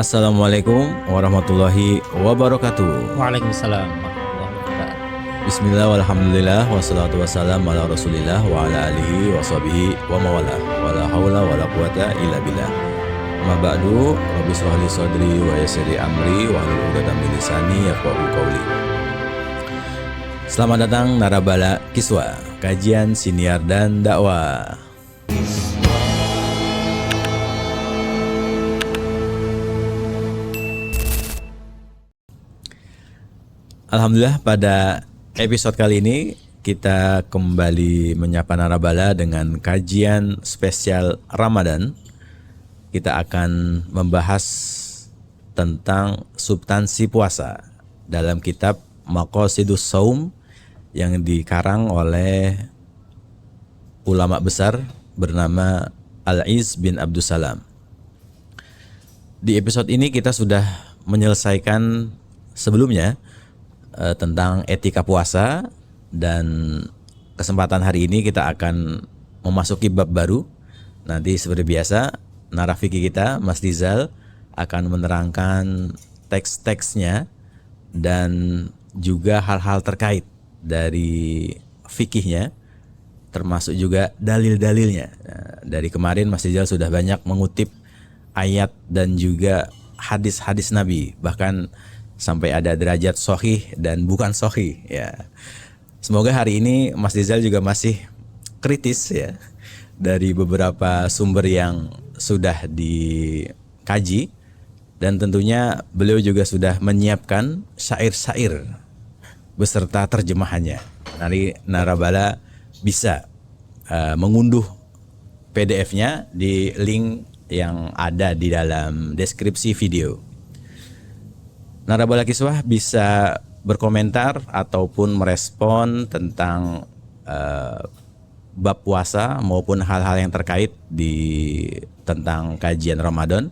Assalamualaikum warahmatullahi wabarakatuh. Waalaikumsalam warahmatullahi wabarakatuh. Bismillah walhamdulillah wassalatu wassalam ala rasulillah wa ala alihi wa sahbihi wa mawalah wa la hawla wa la quwata illa billah. Amma ba'du, rabbi shrah li sadri wa yassir li amri wa hlul 'uqdatam min lisani yafqahu qawli. Selamat datang Narabala Kiswa, kajian siniar dan dakwah. Alhamdulillah, pada episode kali ini kita kembali menyapa Narabala dengan kajian spesial Ramadan. Kita akan membahas tentang substansi puasa dalam kitab Maqasidus Shaum yang dikarang oleh ulama besar bernama Al-Iz bin Abdussalam. Di episode ini kita sudah menyelesaikan sebelumnya tentang etika puasa, dan kesempatan hari ini kita akan memasuki bab baru. Nanti seperti biasa narafiki kita Mas Rizal akan menerangkan teks-teksnya dan juga hal-hal terkait dari fikihnya, termasuk juga dalil-dalilnya. Dari kemarin Mas Rizal sudah banyak mengutip ayat dan juga hadis-hadis Nabi, bahkan sampai ada derajat sahih dan bukan sahih ya. Semoga hari ini Mas Rizal juga masih kritis ya dari beberapa sumber yang sudah dikaji, dan tentunya beliau juga sudah menyiapkan syair-syair beserta terjemahannya. Nanti Narabala bisa mengunduh PDF-nya di link yang ada di dalam deskripsi video. Narabala Kiswah bisa berkomentar ataupun merespon tentang bab puasa maupun hal-hal yang terkait tentang kajian Ramadan,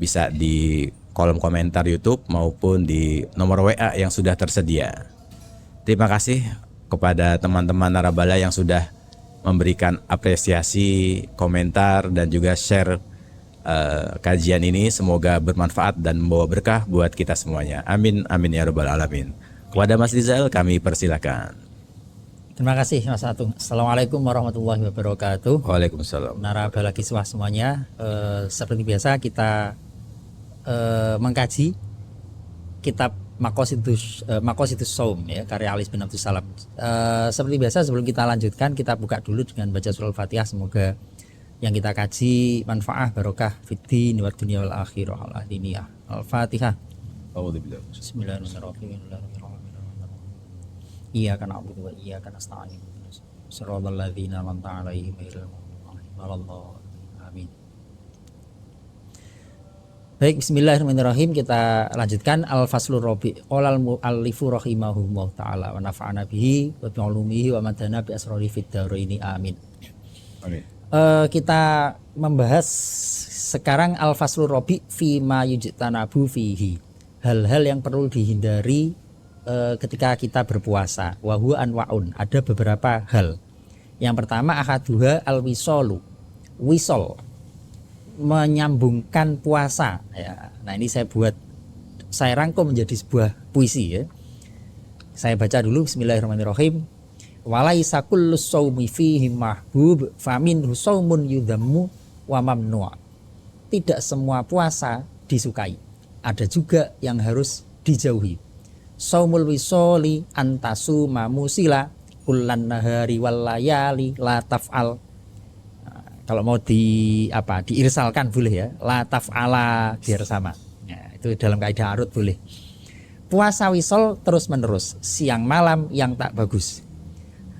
bisa di kolom komentar YouTube maupun di nomor WA yang sudah tersedia. Terima kasih kepada teman-teman Narabala yang sudah memberikan apresiasi, komentar dan juga share kajian ini. Semoga bermanfaat dan membawa berkah buat kita semuanya. Amin amin ya rabbal alamin. Kepada Mas Rizal kami persilakan. Terima kasih Mas Atung. Assalamualaikum warahmatullahi wabarakatuh. Waalaikumsalam. Narabala Kiswah semuanya, seperti biasa kita mengkaji kitab Maqasidus Shaum ya, karya Al-Iz bin Abdussalam. Seperti biasa sebelum kita lanjutkan, kita buka dulu dengan baca surah Al-Fatihah. Semoga yang kita kaji manfaah barokah fiddin wa dunya wal akhirah al diniyah. Al-Fatihah. Bismillahirrahmanirrahim. Iyyaka na'budu wa iyyaka nasta'in. Shiratal ladzina an'amta 'alaihim ghairil maghdubi 'alaihim. Amin. Baik, bismillahirrahmanirrahim. Kita lanjutkan Al-Faslur Rabi'. Qolal mu'allifu rahimahullah ta'ala wa nafa'ana bihi wa bi'ulumihi wa madana bi asrari fid dharaini. Amin. Amin. Kita membahas sekarang Al-Faslur Rabi' fi ma yujtanabu fihi. Hal-hal yang perlu dihindari ketika kita berpuasa. Wa huwa anwa'un. Ada beberapa hal. Yang pertama ahaduha al-wisalu. Wisol, menyambungkan puasa ya. Nah, ini saya rangkum menjadi sebuah puisi ya. Saya baca dulu. Bismillahirrahmanirrahim. Walaisa kullu shaumi fihi mahbub faminhu shaumun yudhammu wa mamnu'. Tidak semua puasa disukai, ada juga yang harus dijauhi. Shaumul wisoli antasu mamusila kullan nahari wal layali la taf'al. Kalau mau diirsalkan boleh ya, la taf'ala biar sama. Nah, itu dalam kaidah arut boleh. Puasa wisol terus menerus, siang malam yang tak bagus.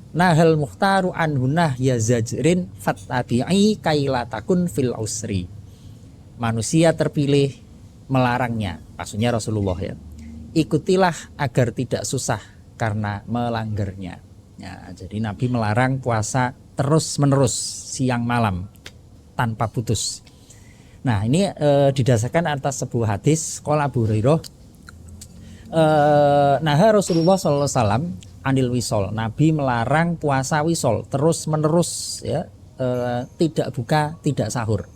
Nahal muhtaru anhunah ya zajrin fattabi'i kaila takun fil usri. Manusia terpilih melarangnya, maksudnya Rasulullah ya. Ikutilah agar tidak susah karena melanggarnya. Ya, jadi Nabi melarang puasa terus menerus siang malam tanpa putus. Nah, ini didasarkan atas sebuah hadis qala Abu Hurairah nah Rasulullah sallallahu alaihi wasallam anil wisol. Nabi melarang puasa wisol terus menerus ya, tidak buka tidak sahur.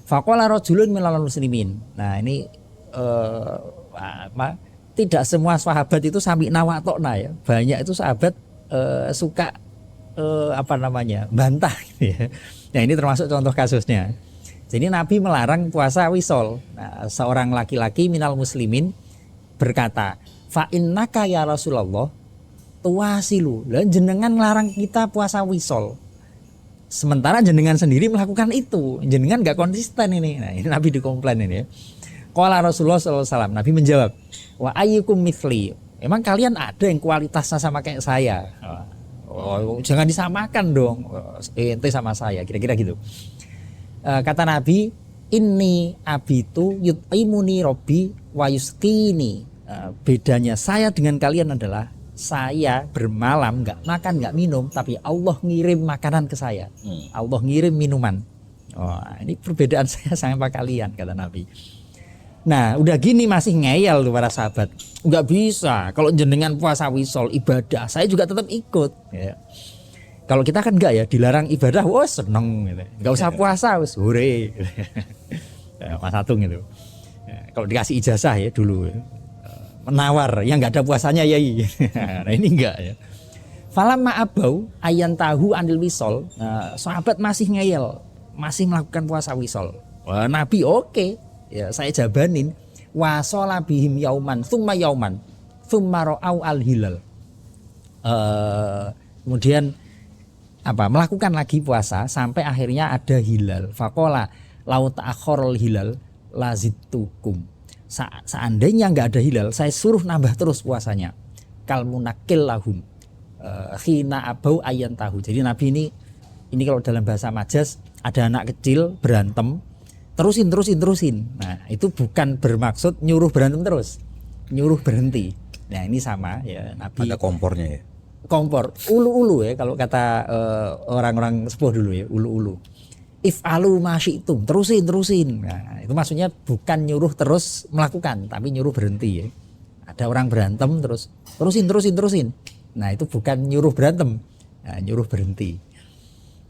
Faqala rajulun minal muslimin. Nah, ini tidak semua sahabat itu sami nawatokna ya. Banyak itu sahabat suka bantah gitu ya. Nah, ini termasuk contoh kasusnya. Jadi Nabi melarang puasa wisol. Nah, seorang laki-laki minal muslimin berkata, "Fa innaka ya Rasulullah tuwasilu." Lah jenengan larang kita puasa wisol. Sementara jenengan sendiri melakukan itu. Jenengan enggak konsisten ini. Nah, ini Nabi dikomplain ini ya. Qala Rasulullah SAW, Nabi menjawab, "Wa ayyukum mithli." Emang kalian ada yang kualitasnya sama kayak saya? Oh, jangan disamakan dong. Ente sama saya, kira-kira gitu. Kata Nabi, "Inni abitu yut'imuni robbi wa yusqini." Bedanya saya dengan kalian adalah saya bermalam nggak makan nggak minum, tapi Allah ngirim makanan ke saya. Allah ngirim minuman. Oh, ini perbedaan saya sama kalian, kata Nabi. Nah, udah gini masih ngeyel tuh para sahabat. Nggak bisa. Kalau jenengan puasa wisol ibadah, saya juga tetap ikut. Ya. Kalau kita kan enggak ya, dilarang ibadah, wah seneng gitu. Enggak usah puasa, wis hore. Ya, Mas Atung itu. Ya, kalau dikasih ijazah ya dulu menawar, yang enggak ada puasanya yai. Nah, ini enggak ya. Falamma abau ayan tahu anil wisol. Nah, sahabat masih ngeyel, masih melakukan puasa wisol. Wah, Nabi oke. Ya, saya jabanin wa shola bihim yauman thumma yauman thumma ra'au al-hilal. Kemudian melakukan lagi puasa sampai akhirnya ada hilal. Faqala lau ta'akhkharul hilal lazitukum. Seandainya enggak ada hilal, saya suruh nambah terus puasanya. Kal munakil lahum khina abau ayan tahu. Jadi Nabi ini kalau dalam bahasa majas, ada anak kecil berantem, terusin. Nah, itu bukan bermaksud nyuruh berantem terus, nyuruh berhenti. Nah, ini sama ya, Nabi ada kompornya ya. Kompor, ulu-ulu ya kalau kata orang-orang sepuh dulu ya, ulu-ulu. If'alu ma syi'tum, terusin. Nah, itu maksudnya bukan nyuruh terus melakukan, tapi nyuruh berhenti ya. Ada orang berantem terus terusin. Nah, itu bukan nyuruh berantem, nah, nyuruh berhenti.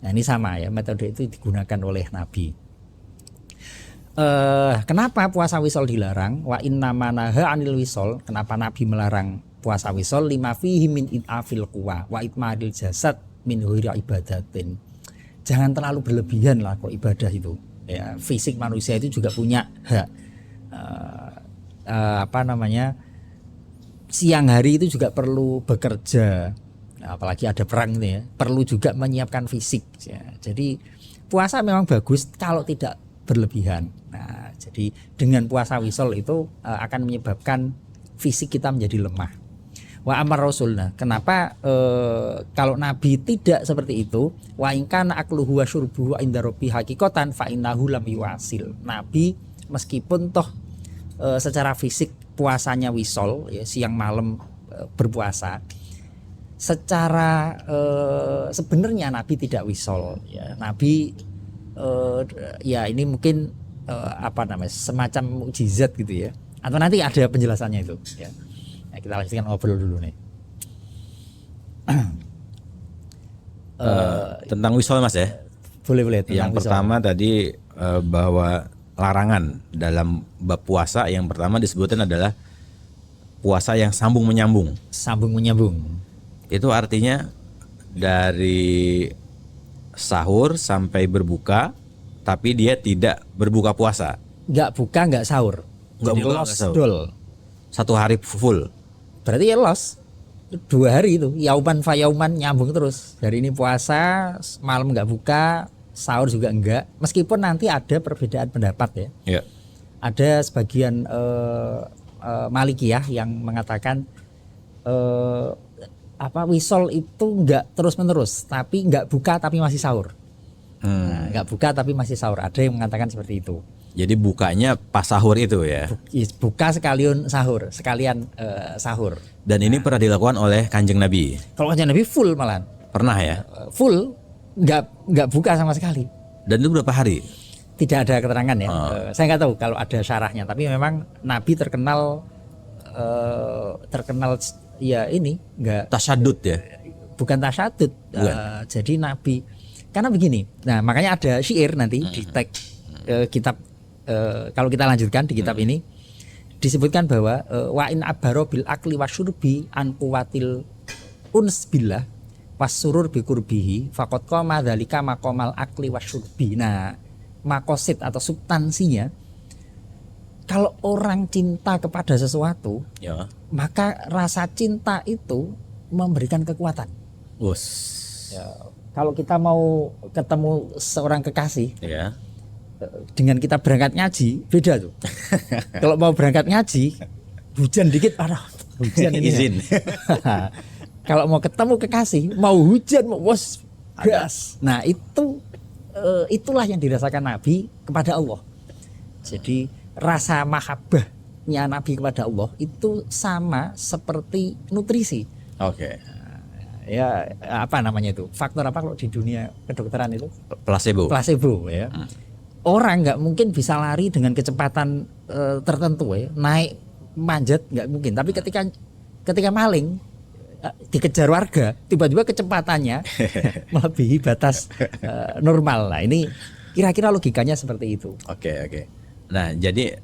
Nah, ini sama ya, metode itu digunakan oleh Nabi. Kenapa puasa wisol dilarang? Wa innama naha anil wisol. Kenapa Nabi melarang puasa wisol? Lima fihi min id'afil quwa wa itmadil jasad min huiri ibadatin. Jangan terlalu berlebihan lah kok ibadah itu. Ya, fisik manusia itu juga punya hak. Siang hari itu juga perlu bekerja. Apalagi ada perang ini ya, perlu juga menyiapkan fisik. Ya, jadi puasa memang bagus kalau tidak berlebihan. Nah, jadi dengan puasa wisol itu akan menyebabkan fisik kita menjadi lemah. Wa amar rasulna. Kenapa kalau Nabi tidak seperti itu? Wa in kana akluhu wa syurbuhu inda rabbi haqiqatan fa innahu lam yuwasil. Nabi meskipun toh secara fisik puasanya wisol ya, siang malam berpuasa. Secara sebenarnya Nabi tidak wisol ya. Nabi ya ini mungkin semacam mukjizat gitu ya. Atau nanti ada penjelasannya itu ya. Nah, kita lanjutkan ngobrol dulu nih. Tentang wisol Mas ya. Boleh. Yang pertama tadi bahwa larangan dalam bab puasa yang pertama disebutkan adalah puasa yang sambung menyambung. Sambung menyambung. Itu artinya dari sahur sampai berbuka, tapi dia tidak berbuka puasa. Enggak buka, enggak sahur. Enggak buka, enggak sahur. 1 hari full. Berarti ya los 2 hari itu, yauman fayauman nyambung terus. Hari ini puasa, malam enggak buka, sahur juga enggak. Meskipun nanti ada perbedaan pendapat ya. Ada sebagian Malikiyah yang mengatakan wisol itu enggak terus menerus, tapi enggak buka tapi masih sahur. Nah, enggak buka tapi masih sahur. Ada yang mengatakan seperti itu. Jadi bukanya pas sahur itu ya. Buka sekalian sahur. Dan ini pernah dilakukan oleh Kanjeng Nabi. Kalau Kanjeng Nabi full malah. Pernah ya? Full, enggak buka sama sekali. Dan itu berapa hari? Tidak ada keterangan ya. Saya nggak tahu kalau ada syarahnya, tapi memang Nabi terkenal ya ini enggak tasyadud ya. Bukan tasyadud. Jadi Nabi karena begini. Nah, makanya ada syair nanti di tag kitab kalau kita lanjutkan di kitab ini disebutkan bahwa wa in abaro bil akli wasyurbi an quwatil uns billah wasurur bi qurbihi faqad qama dzalika maqamal akli wasyurbi. Nah, makosid atau substansinya, kalau orang cinta kepada sesuatu, Ya. maka rasa cinta itu memberikan kekuatan. Us. Ya, kalau kita mau ketemu seorang kekasih, Ya. dengan kita berangkat ngaji beda tuh. Kalau mau berangkat ngaji hujan dikit, parah hujan ini. Izin. Kalau mau ketemu kekasih, mau hujan, mau bos gas. Nah itulah yang dirasakan Nabi kepada Allah. Jadi rasa mahabbahnya Nabi kepada Allah itu sama seperti nutrisi. Oke. Ya apa namanya itu? Faktor apa kalau di dunia kedokteran itu? Placebo. Placebo ya. Orang nggak mungkin bisa lari dengan kecepatan tertentu ya, naik manjat nggak mungkin. Tapi ketika maling dikejar warga, tiba-tiba kecepatannya melebihi batas normal. Nah ini kira-kira logikanya seperti itu. Oke. Nah, jadi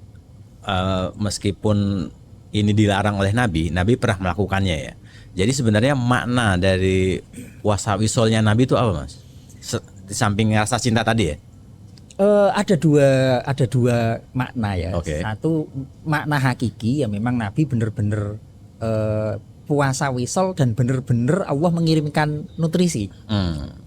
meskipun ini dilarang oleh Nabi pernah melakukannya ya. Jadi sebenarnya makna dari puasa wisolnya Nabi itu apa, Mas? Di samping rasa cinta tadi ya? Ada dua makna ya. Oke. Satu makna hakiki ya, memang Nabi benar-benar puasa wisol dan benar-benar Allah mengirimkan nutrisi.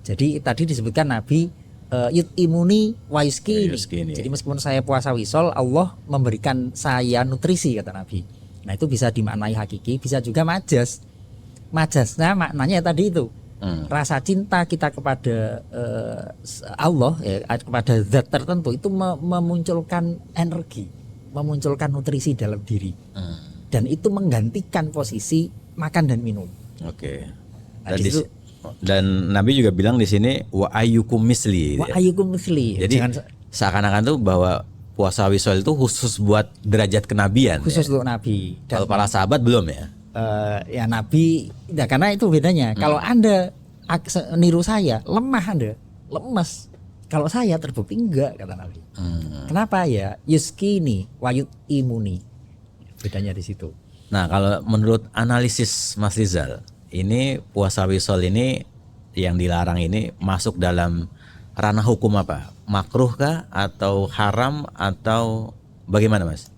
Jadi tadi disebutkan Nabi yut'imuni wa yusqini. Jadi meskipun saya puasa wisol, Allah memberikan saya nutrisi, kata Nabi. Nah itu bisa dimaknai hakiki, bisa juga majas. Majasnya maknanya tadi itu. Rasa cinta kita kepada Allah ya, kepada zat tertentu itu memunculkan energi, memunculkan nutrisi dalam diri, dan itu menggantikan posisi makan dan minum. Oke. Nah, Dan Nabi juga bilang di sini wa ayyukum misli. Wa ayyukum misli. Jadi seakan-akan tuh bahwa puasa wisol itu khusus buat derajat kenabian. Khusus ya? untuk Nabi. Kalau para sahabat belum ya? Ya Nabi, ya karena itu bedanya. Kalau Anda niru saya, lemah Anda, lemes. Kalau saya terbukti enggak, kata Nabi. Kenapa ya? Yuskini wayut imuni. Bedanya di situ. Nah, kalau menurut analisis Mas Rizal, ini puasa wisol ini yang dilarang ini masuk dalam ranah hukum apa? Makruh kah atau haram atau bagaimana, Mas?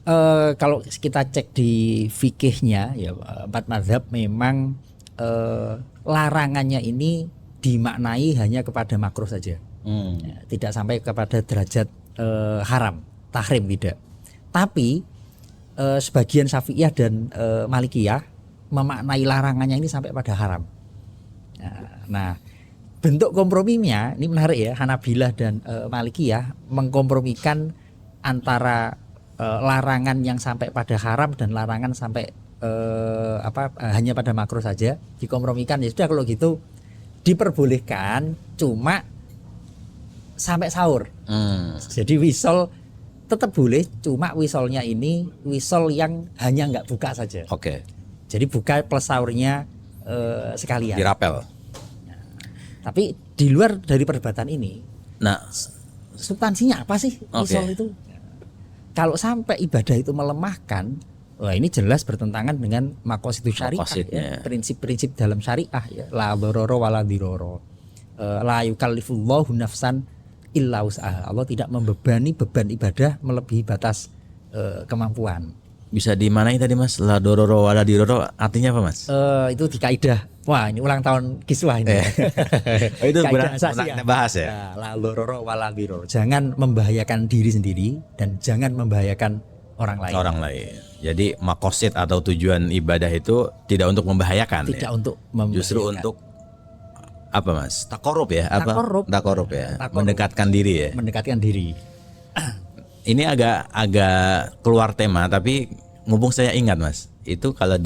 Kalau kita cek di fikihnya ya, empat mazhab memang larangannya ini dimaknai hanya kepada makruh saja. Ya, tidak sampai kepada derajat haram, tahrim tidak. Tapi sebagian Syafi'iyah dan Malikiyah memaknai larangannya ini sampai pada haram. Nah, bentuk komprominya ini menarik ya. Hanabilah dan Malikiyah mengkompromikan antara larangan yang sampai pada haram dan larangan sampai hanya pada makruh saja, dikompromikan. Ya sudah, kalau gitu diperbolehkan cuma sampai sahur. Jadi wisol tetap boleh, cuma wisolnya ini wisol yang hanya nggak buka saja. Oke. Jadi buka plus sahurnya sekalian. Dirapel. Tapi di luar dari perdebatan ini, Nah, substansinya apa sih wisol itu? Kalau sampai ibadah itu melemahkan, wah ini jelas bertentangan dengan maqasid syariah, ya, prinsip-prinsip dalam syariah ya. La dharara wala dirara. La yukallifullahu nafsan illa wus'aha. Allah tidak membebani beban ibadah melebihi batas kemampuan. bisa dimanai tadi, Mas? La dororo wala diroro artinya apa, Mas? Itu di kaidah. Wah, ini ulang tahun kiswah ini. Oh, itu pernah asasi kita bahas ya. Nah, la dororo wala diroro. Jangan membahayakan diri sendiri dan jangan membahayakan orang lain. Orang lain. Jadi makosid atau tujuan ibadah itu tidak untuk membahayakan. Tidak ya? untuk membahayakan. Justru untuk apa, Mas? Takorup ya? Apa? Takorup ya. Takorup. Mendekatkan diri ya. Mendekatkan diri. Ini agak keluar tema, tapi mumpung saya ingat, Mas, itu kalau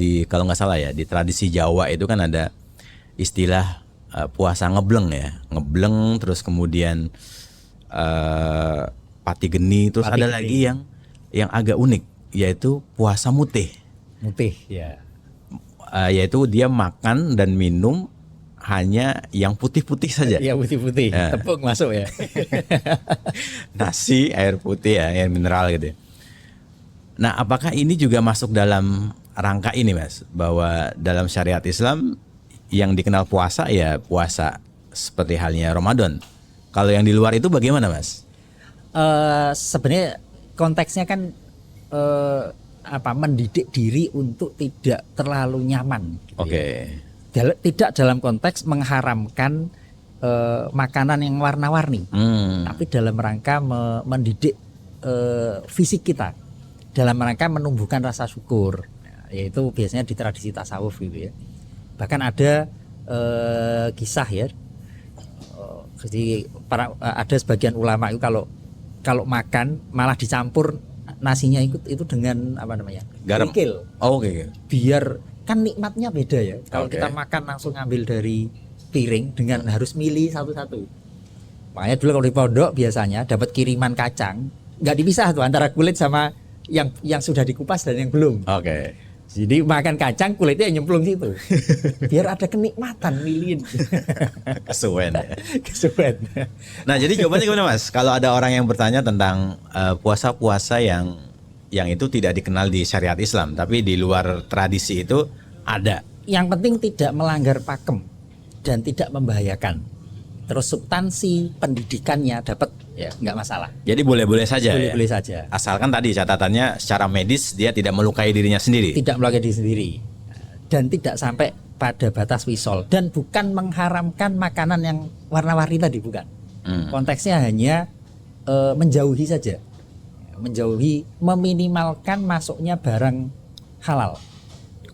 nggak salah ya, di tradisi Jawa itu kan ada istilah puasa ngebleng ya, ngebleng, terus kemudian pati geni, terus Pati ada geni. lagi yang agak unik, yaitu puasa mutih. Mutih ya. Yaitu dia makan dan minum hanya yang putih-putih saja. Iya, putih-putih. Ya. Tepung masuk ya. Nasi, air putih ya, air mineral gitu. Nah, apakah ini juga masuk dalam rangka ini, Mas? Bahwa dalam syariat Islam yang dikenal puasa ya puasa seperti halnya Ramadan. Kalau yang di luar itu bagaimana, Mas? Sebenarnya konteksnya kan mendidik diri untuk tidak terlalu nyaman. Gitu Oke. ya. Tidak dalam konteks mengharamkan makanan yang warna-warni, tapi dalam rangka mendidik fisik kita, dalam rangka menumbuhkan rasa syukur, yaitu biasanya di tradisi tasawuf gitu ya. Bahkan ada kisah ya, jadi ada sebagian ulama itu kalau makan malah dicampur nasinya itu dengan Garam. kerikil. Oh, oke. Biar kan nikmatnya beda ya. Kalau Oke. kita makan langsung ngambil dari piring dengan harus milih satu-satu. Makanya dulu kalau di pondok biasanya dapat kiriman kacang, nggak dipisah tuh antara kulit sama yang sudah dikupas dan yang belum. Oke. Jadi makan kacang kulitnya nyemplung situ. Biar ada kenikmatan milihin. Kesuwen ya. Kesuwen. Nah, jadi jawabannya gimana, Mas? Kalau ada orang yang bertanya tentang puasa-puasa yang itu tidak dikenal di syariat Islam, tapi di luar tradisi itu ada. Yang penting tidak melanggar pakem dan tidak membahayakan. Terus substansi pendidikannya dapat, ya nggak masalah. Jadi boleh-boleh saja. Boleh-boleh ya? saja. Asalkan tadi catatannya secara medis dia tidak melukai dirinya sendiri. Tidak melukai diri sendiri dan tidak sampai pada batas wisol dan bukan mengharamkan makanan yang warna-warni tadi, bukan. Konteksnya hanya menjauhi saja, menjauhi, meminimalkan masuknya barang halal,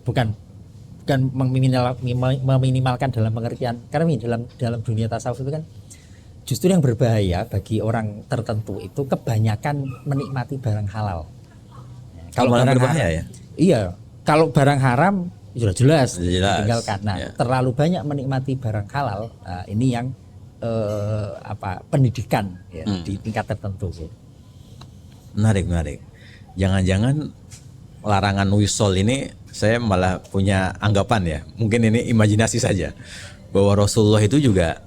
bukan meminimalkan dalam pengertian, karena ini dalam dunia tasawuf itu kan justru yang berbahaya bagi orang tertentu itu kebanyakan menikmati barang halal. Kalau barang berbahaya ya? Iya, kalau barang haram sudah jelas ditinggalkan. Nah, ya. terlalu banyak menikmati barang halal, nah, ini yang pendidikan ya, di tingkat tertentu. Menarik. Jangan-jangan larangan wisol ini saya malah punya anggapan ya. Mungkin ini imajinasi saja. Bahwa Rasulullah itu juga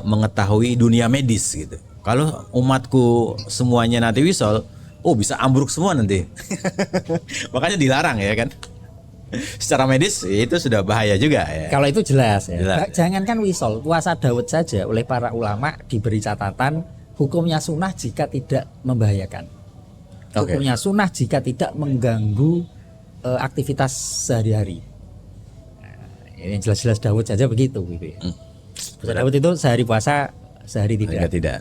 mengetahui dunia medis gitu. Kalau umatku semuanya nanti wisol, bisa ambruk semua nanti. Makanya dilarang ya kan. Secara medis itu sudah bahaya juga ya. Kalau itu jelas ya. Jelas. Jangankan wisol, puasa Daud saja oleh para ulama diberi catatan hukumnya sunnah jika tidak membahayakan. Hukumnya sunnah jika tidak mengganggu aktivitas sehari-hari. Nah, ini jelas-jelas Daud saja begitu gitu ya. Daud itu sehari puasa, sehari tidak. Tidak.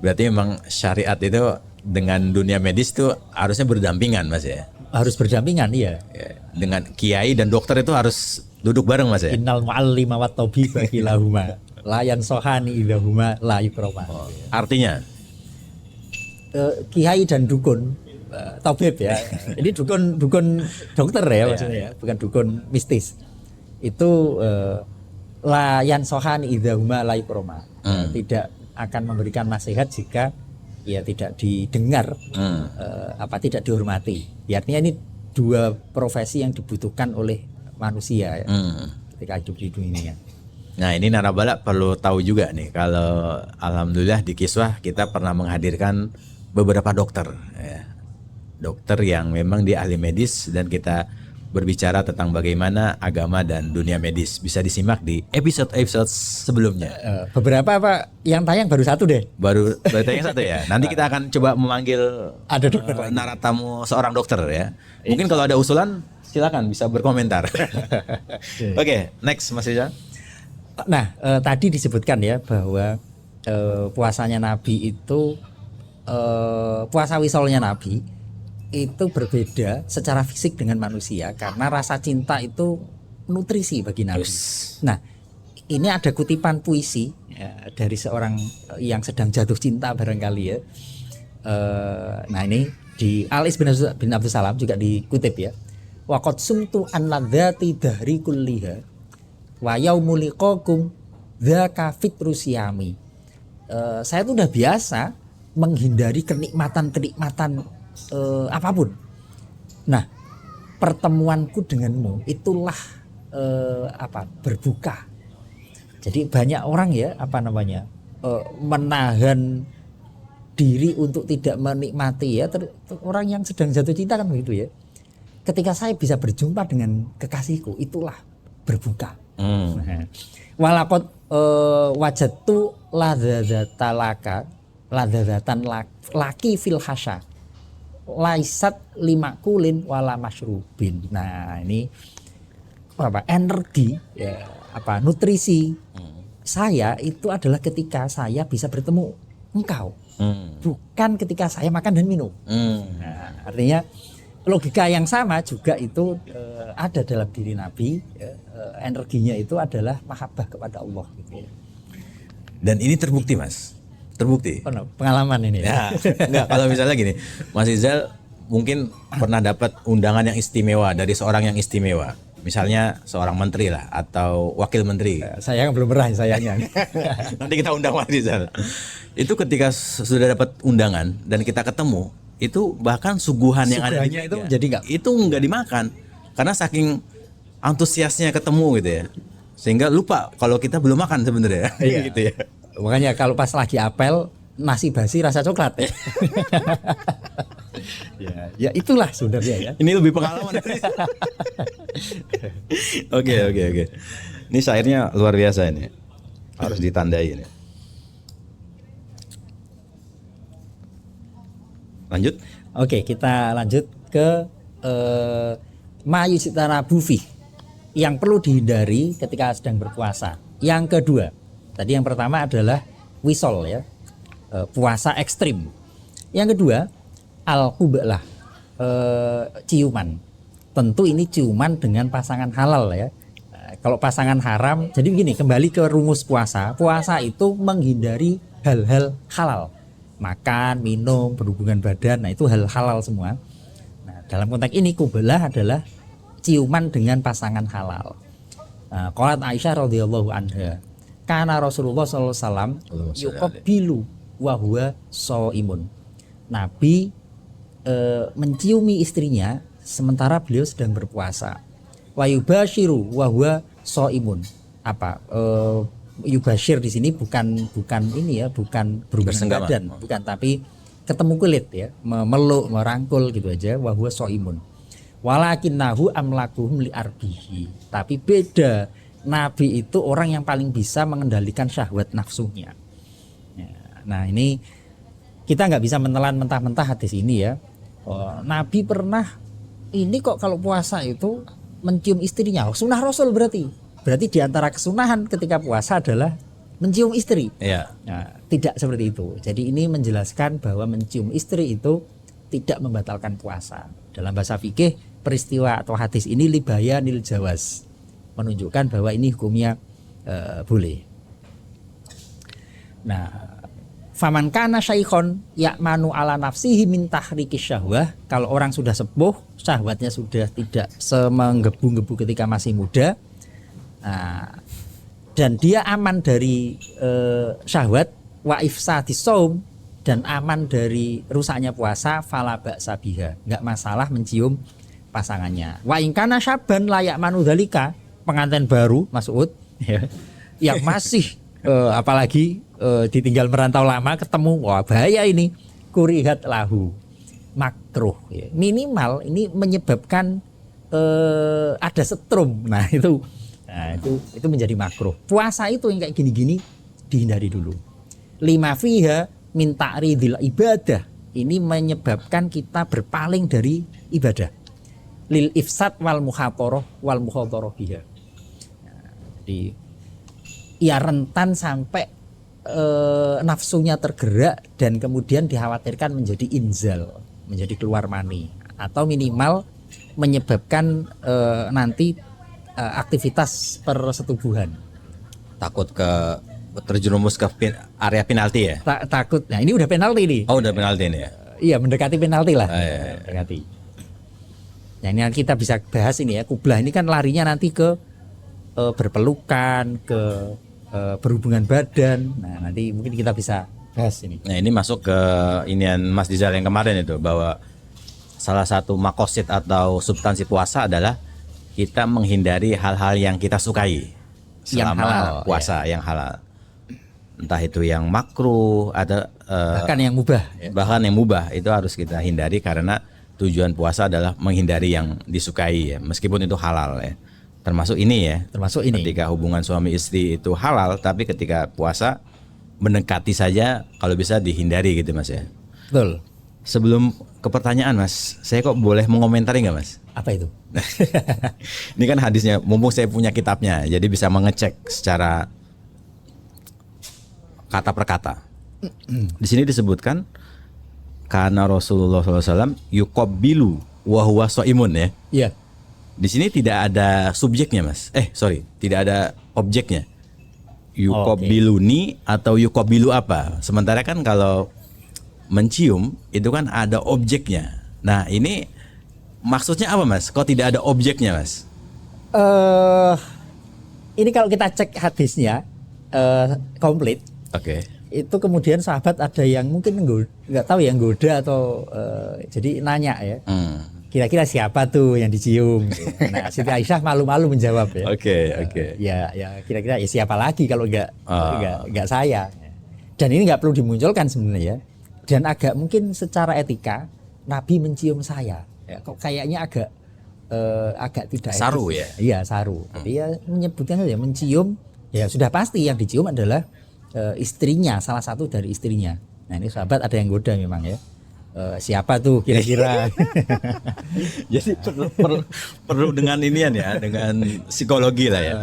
Berarti memang syariat itu dengan dunia medis itu harusnya berdampingan, Mas ya. Harus berdampingan, iya. Ya, dengan kiai dan dokter itu harus duduk bareng, Mas ya. Innal mu'allima wat tabiba kilahuma la yansohani idahuma la yukroma. Artinya Kiai dan dukun tabib ya. Ini dukun dokter ya maksudnya ya, bukan dukun mistis. Itu la yansohani idahuma la yukroma. Tidak akan memberikan nasihat jika ya tidak didengar, tidak dihormati. Ya, artinya ini dua profesi yang dibutuhkan oleh manusia ya, ketika hidup di dunia. Nah, ini Narabala perlu tahu juga nih, kalau alhamdulillah di Kiswah kita pernah menghadirkan beberapa dokter ya. Dokter yang memang dia ahli medis dan kita berbicara tentang bagaimana agama dan dunia medis. Bisa disimak di episode-episode sebelumnya. Beberapa yang tayang baru satu deh. Baru tayang satu ya. Nanti kita akan coba memanggil Ada dokter lagi. naratamu seorang dokter ya. Mungkin kalau ada usulan silakan bisa berkomentar. Oke, next Mas Rizal. Nah, tadi disebutkan ya bahwa puasanya Nabi itu puasa wisolnya Nabi itu berbeda secara fisik dengan manusia karena rasa cinta itu nutrisi bagi Nabi. Nah, ini ada kutipan puisi ya, dari seorang yang sedang jatuh cinta barangkali ya. Nah, ini di Al-Is bin Abdul Salam juga dikutip ya. Wa qad sumtu an ladzati dahri kulliha wa yaumul liqakum dzaka fitrus siyami. Saya tuh udah biasa menghindari kenikmatan apapun. Nah, pertemuanku denganmu itulah berbuka. Jadi banyak orang ya menahan diri untuk tidak menikmati ya orang yang sedang jatuh cinta kan begitu ya. Ketika saya bisa berjumpa dengan kekasihku, itulah berbuka. Walakot wajadtu ladzatan laki fil hasya laisat lima kulin wala masyrubin. Nah ini energi ya, nutrisi saya itu adalah ketika saya bisa bertemu engkau, bukan ketika saya makan dan minum. Nah, artinya logika yang sama juga itu ada dalam diri Nabi. Energinya itu adalah mahabbah kepada Allah gitu ya. Dan ini terbukti Mas, terbukti. Pengalaman ini ya. Enggak, kalau misalnya gini, Mas Rizal mungkin pernah dapat undangan yang istimewa dari seorang yang istimewa. Misalnya seorang menteri lah atau wakil menteri. Saya belum pernah sayangnya. Nanti kita undang Mas Rizal. Itu ketika sudah dapat undangan dan kita ketemu, itu bahkan suguhan yang ada itu jadi nggak dimakan karena saking antusiasnya ketemu gitu ya, sehingga lupa kalau kita belum makan sebenarnya. Iya. Gitu ya. Makanya kalau pas lagi apel nasi basi rasa coklat ya. Ya itulah sebenarnya ya. Ini lebih pengalaman. Oke. Ini syairnya luar biasa ini. Harus ditandai ini. Lanjut. Oke, kita lanjut ke mayusitana bufi yang perlu dihindari ketika sedang berpuasa. Yang kedua, tadi yang pertama adalah wisol ya, puasa ekstrim. Yang kedua al-qublah, ciuman. Tentu ini ciuman dengan pasangan halal ya. Kalau pasangan haram, jadi begini, kembali ke rumus puasa. Puasa itu menghindari hal-hal halal. Makan, minum, berhubungan badan, nah itu hal halal semua. Nah, dalam konteks ini qublah adalah ciuman dengan pasangan halal. Qalat Aisyah radhiyallahu anha, kana Rasulullah sallallahu alaihi wasallam yuqabbilu wa huwa shaimun. Nabi menciumi istrinya sementara beliau sedang berpuasa. Wa yubashiru wa huwa shaimun. Yubashir di sini bukan ini ya, bukan berhubungan badan, bukan, tapi ketemu kulit ya, memeluk, merangkul gitu aja. Wa huwa shaimun. Walakinnahu amlakuhum li arbihi. Tapi beda, Nabi itu orang yang paling bisa mengendalikan syahwat nafsunya. Nah ini kita nggak bisa menelan mentah-mentah hadis ini ya. Nabi pernah ini kok kalau puasa itu mencium istrinya. Sunnah Rasul berarti diantara kesunahan ketika puasa adalah mencium istri. Iya. Nah, tidak seperti itu. Jadi ini menjelaskan bahwa mencium istri itu tidak membatalkan puasa. Dalam bahasa fikih, peristiwa atau hadis ini libaya nil jawaz, menunjukkan bahwa ini hukumnya boleh. Nah, faman kana syaikhon ya'manu ala nafsihi min tahriki syahwah. Kalau orang sudah sepuh, syahwatnya sudah tidak semenggebu-gebu ketika masih muda, dan dia aman dari syahwat wa ifsadis shaum, dan aman dari rusaknya puasa, fala ba'sa biha, enggak masalah mencium pasangannya. Wa in kana syaban layak manu dzalika, pengantin baru Mas Uud ya, yang masih apalagi ditinggal merantau lama, ketemu, wah bahaya ini, kurihat lahu, makruh ya. Minimal ini menyebabkan ada setrum. Nah itu menjadi makruh. Puasa itu yang kayak gini-gini dihindari dulu. Lima fiha min ta'ridil ibadah, ini menyebabkan kita berpaling dari ibadah. Lil ifsad wal mukhadharah biha. Jadi ia rentan sampai nafsunya tergerak dan kemudian dikhawatirkan menjadi inzal, menjadi keluar mani, atau minimal menyebabkan nanti aktivitas persetubuhan. Takut terjerumus ke area penalti ya? Takut. Nah ini udah penalti nih. Oh udah penalti nih ya? Iya, mendekati penalti lah. Iya. Mendekati. Nah ini kita bisa bahas ini ya. Qublah ini kan larinya nanti ke berpelukan, ke berhubungan badan. Nah nanti mungkin kita bisa bahas ini. Nah ini masuk ke inian Mas Dizal yang kemarin itu, bahwa salah satu makosid atau substansi puasa adalah kita menghindari hal-hal yang kita sukai. yang selama halal, puasa yang halal. Entah itu yang makruh atau bahkan yang mubah ya. bahkan yang mubah itu harus kita hindari karena tujuan puasa adalah menghindari yang disukai ya, meskipun itu halal ya. Termasuk ini ya. Termasuk ini. Ketika hubungan suami istri itu halal, tapi ketika puasa mendekati saja kalau bisa dihindari gitu Mas ya. Betul. Sebelum ke pertanyaan Mas, saya kok boleh mengomentari nggak Mas? Apa itu? Ini kan hadisnya, mumpung saya punya kitabnya, jadi bisa mengecek secara kata per kata. Di sini disebutkan karena Rasulullah SAW yuqabbilu wa huwa shaimun ya. Iya. Di sini tidak ada subjeknya Mas. Tidak ada objeknya. Yuqabbiluni atau yuqabbilu apa? Sementara kan kalau mencium itu kan ada objeknya. Nah, ini maksudnya apa Mas? Kok tidak ada objeknya Mas? Ini kalau kita cek hadisnya komplit. Oke. Itu kemudian sahabat ada yang mungkin nggak tahu ya goda atau jadi nanya ya. Kira-kira siapa tuh yang dicium? Nah, Siti Aisyah malu-malu menjawab ya. Oke. Ya kira-kira ya siapa lagi kalau nggak saya. Dan ini nggak perlu dimunculkan sebenarnya. Dan agak mungkin secara etika Nabi mencium saya. Ya, kok kayaknya agak tidak saru etis. ya. Iya saru. Tapi ya menyebutkan saja mencium. Ya sudah pasti yang dicium adalah istrinya, salah satu dari istrinya. Nah ini sahabat ada yang goda memang ya. Siapa tuh kira-kira? Jadi perlu dengan inian ya, dengan psikologi lah ya.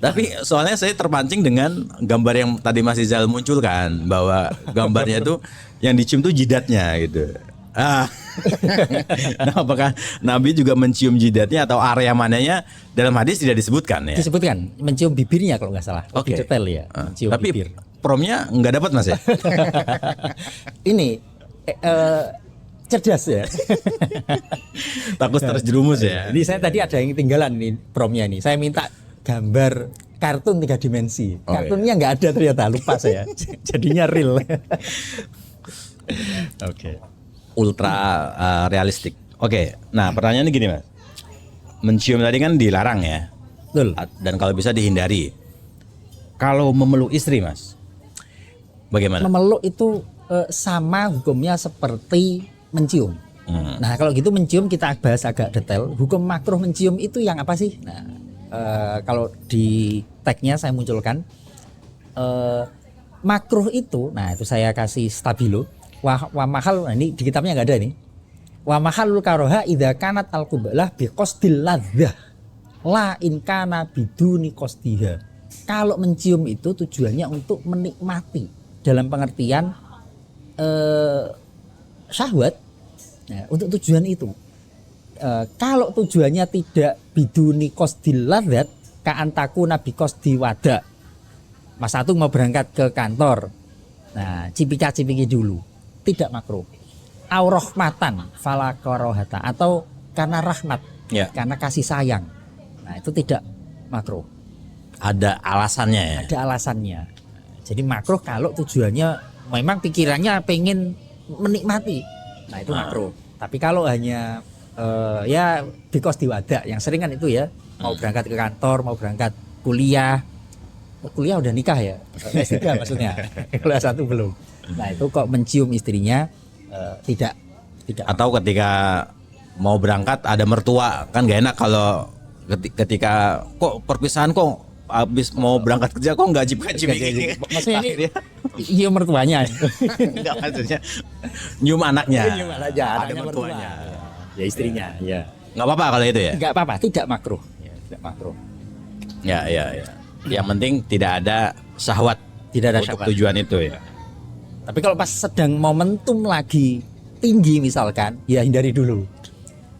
Tapi soalnya saya terpancing dengan gambar yang tadi Mas Rizal munculkan, bahwa gambarnya itu yang dicium tuh jidatnya gitu. Nah, apakah Nabi juga mencium jidatnya atau area mananya? Dalam hadis tidak disebutkan ya. Disebutkan mencium bibirnya kalau nggak salah. Oke. Lebih detail ya. Mencium Tapi bibir. promnya nggak dapat Mas ya. Ini cerdas ya. Takut terjerumus ya. Ini saya tadi ada yang ketinggalan nih promnya nih. Saya minta gambar kartun 3 dimensi. Kartunnya nggak ada ternyata, lupa saya. Jadinya real. Oke. Ultra realistik. Oke. Nah, pertanyaannya gini Mas. Mencium tadi kan dilarang ya. Betul. Dan kalau bisa dihindari. Kalau memeluk istri Mas, bagaimana? Memeluk itu sama hukumnya seperti mencium. Nah kalau gitu mencium kita bahas agak detail. Hukum makruh mencium itu yang apa sih? Nah kalau di tagnya saya munculkan makruh itu. Nah itu saya kasih stabilo. Wa mahal. Nah, ini di kitabnya nggak ada nih. Wa mahalul karoha idza kanat al qublah bi qasdil ladzah la in kana biduni qasdiha. Kalau mencium itu tujuannya untuk menikmati dalam pengertian syahwat. Nah, untuk tujuan itu. Kalau tujuannya tidak biduni qasdil ladzat ka antaku nabi qasdi wada. Mas Atung mau berangkat ke kantor. Nah, cipika-cipiki dulu. Tidak makruh. Au rahmatan fala karohata, atau karena rahmat, karena kasih sayang. Nah, itu tidak makruh. Ada alasannya ya. Ada alasannya. Jadi makruh kalau tujuannya memang pikirannya pengen menikmati. Nah, itu makruh. Tapi kalau hanya ya because diwada, yang sering kan itu ya, mau berangkat ke kantor, mau berangkat kuliah. Kuliah udah nikah ya? S3 maksudnya. Kuliah 1 belum. Nah, itu kok mencium istrinya tidak. Atau ketika mau berangkat ada mertua, kan gak enak kalau ketika kok perpisahan kok habis mau berangkat kerja kok nggak cipika-cipiki. Maksudnya ini nyium mertuanya. Enggak, maksudnya nyium anaknya. Nyium anaknya, Ada mertuanya. Ya istrinya, ya. Nggak apa-apa kalau itu ya. Nggak apa-apa, tidak makruh. Ya, tidak makruh. Ya. Yang penting tidak ada syahwat. Tidak ada untuk syahwat. tujuan itu ya. Tapi kalau pas sedang momentum lagi tinggi misalkan, ya hindari dulu.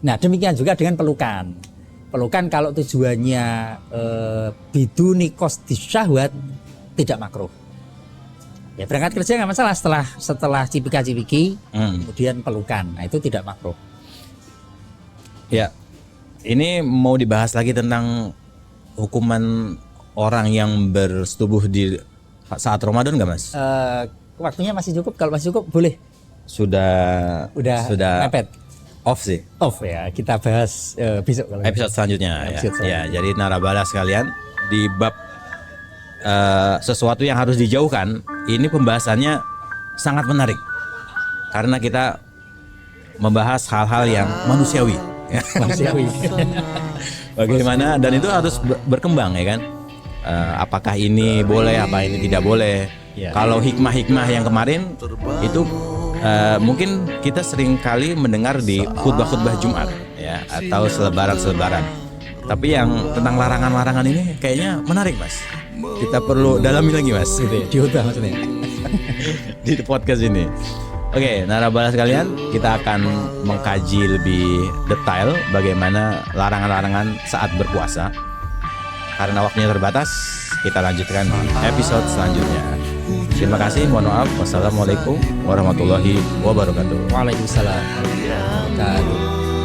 Nah, demikian juga dengan pelukan. Pelukan kalau tujuannya biduni qasdi syahwat tidak makruh. Ya berangkat kerja nggak masalah, setelah cipika-cipiki kemudian pelukan. Nah, itu tidak makruh. Ya. Ini mau dibahas lagi tentang hukuman orang yang bersetubuh di saat Ramadan nggak Mas? Waktunya masih cukup. Kalau masih cukup boleh. Sudah mepet. Off sih. Off ya, kita bahas besok kalau episode selanjutnya episode ya. Ya, jadi narabala sekalian, di bab sesuatu yang harus dijauhkan, ini pembahasannya sangat menarik karena kita membahas hal-hal yang manusiawi. Manusiawi. Bagaimana, dan itu harus berkembang ya kan. Apakah ini boleh, apa ini tidak boleh. Ya. Kalau hikmah-hikmah yang kemarin itu mungkin kita sering kali mendengar di khutbah-khutbah Jumat ya, atau selebaran-selebaran. Tapi yang tentang larangan-larangan ini kayaknya menarik Mas. Kita perlu dalami lagi Mas. Gitu ya, diubah maksudnya. Di podcast ini. Oke, narabala sekalian, kita akan mengkaji lebih detail bagaimana larangan-larangan saat berpuasa. Karena waktunya terbatas, kita lanjutkan di episode selanjutnya. Terima kasih, mohon maaf. Wassalamualaikum warahmatullahi wabarakatuh. Waalaikumsalam warahmatullahi wabarakatuh.